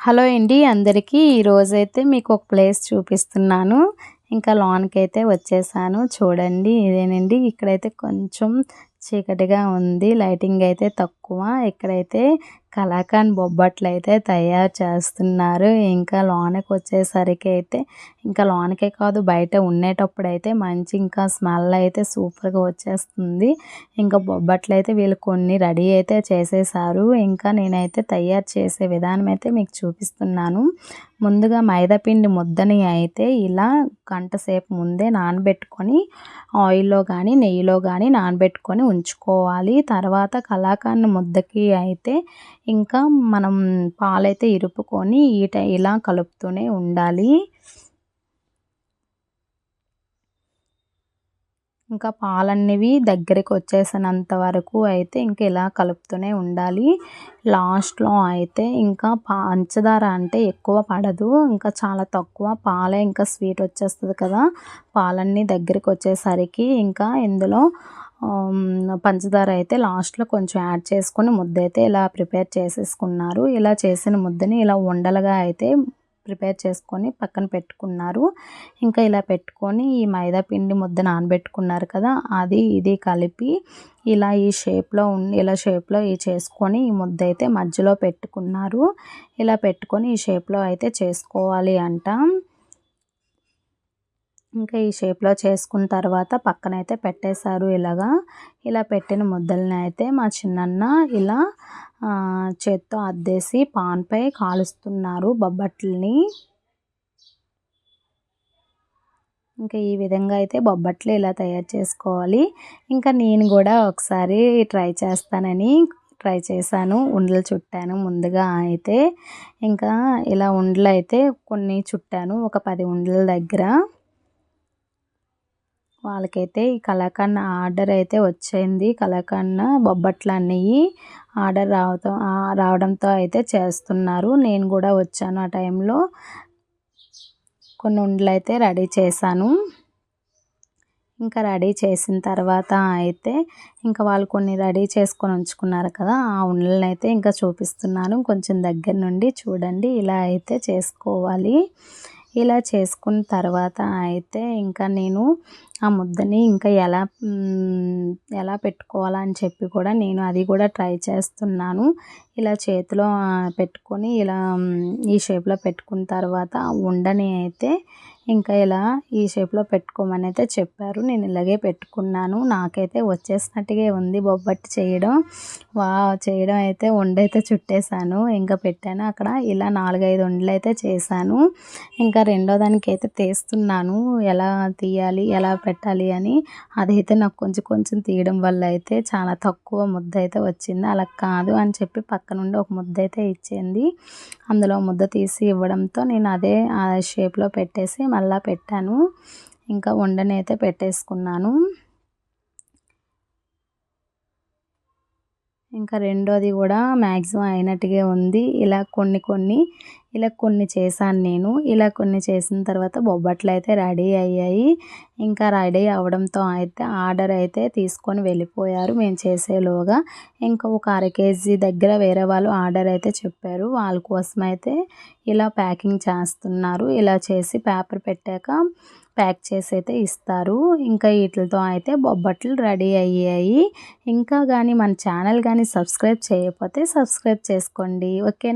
Hello అండి అందరికీ ఈరోజైతే మీకు ఒక ప్లేస్ చూపిస్తున్నాను. ఇంకా లోన్కైతే వచ్చేసాను. చూడండి ఇదేనండి. ఇక్కడైతే కొంచెం చీకటిగా ఉంది. లైటింగ్ అయితే తక్కువ. ఇక్కడైతే కలాకండ్ బొబ్బట్లయితే తయారు చేస్తున్నారు. ఇంకా లోనకి వచ్చేసరికి అయితే ఇంకా లోనకే కాదు బయట ఉండేటప్పుడైతే మంచి ఇంకా స్మెల్ అయితే సూపర్గా వచ్చేస్తుంది. ఇంకా బొబ్బట్లయితే వీళ్ళు కొన్ని రెడీ అయితే చేసేసారు. ఇంకా నేనైతే తయారు చేసే విధానం అయితే మీకు చూపిస్తున్నాను. ముందుగా మైదాపిండి ముద్దని అయితే ఇలా గంట సేపు ముందే నానబెట్టుకొని ఆయిల్లో కానీ నెయ్యిలో కానీ నానబెట్టుకొని ఉంచుకోవాలి. తర్వాత కలాకండ్ ముద్దకి అయితే ఇంకా మనం పాలైతే ఇరుపుకొని ఇలా కలుపుతూనే ఉండాలి. ఇంకా పాలన్నవి దగ్గరికి వచ్చేసినంత వరకు అయితే ఇంకా ఇలా కలుపుతూనే ఉండాలి. లాస్ట్లో అయితే ఇంకా పంచదార అంటే ఎక్కువ పడదు, ఇంకా చాలా తక్కువ పాలే, ఇంకా స్వీట్ వచ్చేస్తుంది కదా. పాలన్నీ దగ్గరికి వచ్చేసరికి ఇంకా ఇందులో పంచదార అయితే లాస్ట్లో కొంచెం యాడ్ చేసుకొని ముద్ద అయితే ఇలా ప్రిపేర్ చేసేసుకున్నారు. ఇలా చేసిన ముద్దని ఇలా ఉండలుగా అయితే ప్రిపేర్ చేసుకొని పక్కన పెట్టుకున్నారు. ఇంకా ఇలా పెట్టుకొని ఈ మైదా పిండి ముద్ద నానబెట్టుకున్నారు కదా, అది ఇది కలిపి ఇలా ఈ షేప్లో చేసుకొని ఈ ముద్ద అయితే మధ్యలో పెట్టుకున్నారు. ఇలా పెట్టుకొని ఈ షేప్లో అయితే చేసుకోవాలి అంట. ఇంకా ఈ షేప్లో చేసుకున్న తర్వాత పక్కనైతే పెట్టేశారు. ఇలా పెట్టిన ముద్దలని అయితే మా చిన్నన్న ఇలా చేత్తో అద్దేసి పాన్పై కాలుస్తున్నారు బొబ్బట్లని. ఇంకా ఈ విధంగా అయితే బొబ్బట్లు ఇలా తయారు చేసుకోవాలి. ఇంకా నేను కూడా ఒకసారి ట్రై చేశాను. ఉండలు చుట్టాను ముందుగా అయితే. ఇంకా ఇలా ఉండలు అయితే కొన్ని చుట్టాను, ఒక 10 ఉండల దగ్గర. వాళ్ళకైతే ఈ కలాకండ్ ఆర్డర్ అయితే వచ్చింది. కలాకండ్ బొబ్బట్లు అన్నీ ఆర్డర్ రావడంతో అయితే చేస్తున్నారు. నేను కూడా వచ్చాను ఆ టైంలో. కొన్ని ఉండలు అయితే రెడీ చేశాను. ఇంకా రెడీ చేసిన తర్వాత అయితే ఇంకా వాళ్ళు కొన్ని రెడీ చేసుకొని ఉంచుకున్నారు కదా, ఆ ఉండలను అయితే ఇంకా చూపిస్తున్నాను. కొంచెం దగ్గర నుండి చూడండి. ఇలా అయితే చేసుకోవాలి. ఇలా చేసుకున్న తర్వాత అయితే ఇంకా నేను ఆ ముద్దని ఇంకా ఎలా పెట్టుకోవాలని చెప్పి కూడా నేను అది కూడా ట్రై చేస్తున్నాను. ఇలా చేతిలో పెట్టుకొని ఇలా ఈ షేప్లో పెట్టుకున్న తర్వాత ఆ ఉండని అయితే ఇంకా ఇలా ఈ షేప్లో పెట్టుకోమని అయితే చెప్పారు. నేను ఇలాగే పెట్టుకున్నాను. నాకైతే వచ్చేసినట్టుగా ఉంది బొబ్బట్టు చేయడం. చేయడం అయితే ఉండైతే చుట్టేశాను, ఇంకా పెట్టాను అక్కడ. ఇలా 4-5 ఉండలు అయితే చేశాను. ఇంకా రెండో దానికి అయితే తీస్తున్నాను, ఎలా తీయాలి ఎలా పెట్టాలి అని. అదైతే నాకు కొంచెం తీయడం వల్ల అయితే చాలా తక్కువ ముద్ద అయితే వచ్చింది. అలా కాదు అని చెప్పి పక్క నుండి ఒక ముద్ద అయితే ఇచ్చింది. అందులో ముద్ద తీసి ఇవ్వడంతో నేను అదే ఆ షేప్లో పెట్టేసి మళ్ళీ పెట్టాను. ఇంకా ఉండని అయితే పెట్టేసుకున్నాను. ఇంకా రెండోది కూడా మ్యాక్సిమం అయినట్టుగా ఉంది. ఇలా కొన్ని చేశాను నేను. ఇలా కొన్ని చేసిన తర్వాత బొబ్బట్లు అయితే రెడీ అయ్యాయి. ఇంకా రెడీ అవడంతో అయితే ఆర్డర్ అయితే తీసుకొని వెళ్ళిపోయారు మేము చేసేలోగా. ఇంకా ఒక 1/2 కేజీ దగ్గర వేరే వాళ్ళు ఆర్డర్ అయితే చెప్పారు. వాళ్ళ కోసం అయితే ఇలా ప్యాకింగ్ చేస్తున్నారు. ఇలా చేసి పేపర్ పెట్టాక ప్యాక్ చేసి అయితే ఇస్తారు. ఇంకా వీటితో అయితే బొబ్బట్లు రెడీ అయ్యాయి. ఇంకా కానీ మన ఛానల్ కానీ సబ్స్క్రైబ్ చేయకపోతే సబ్స్క్రైబ్ చేసుకోండి. ఓకేనా.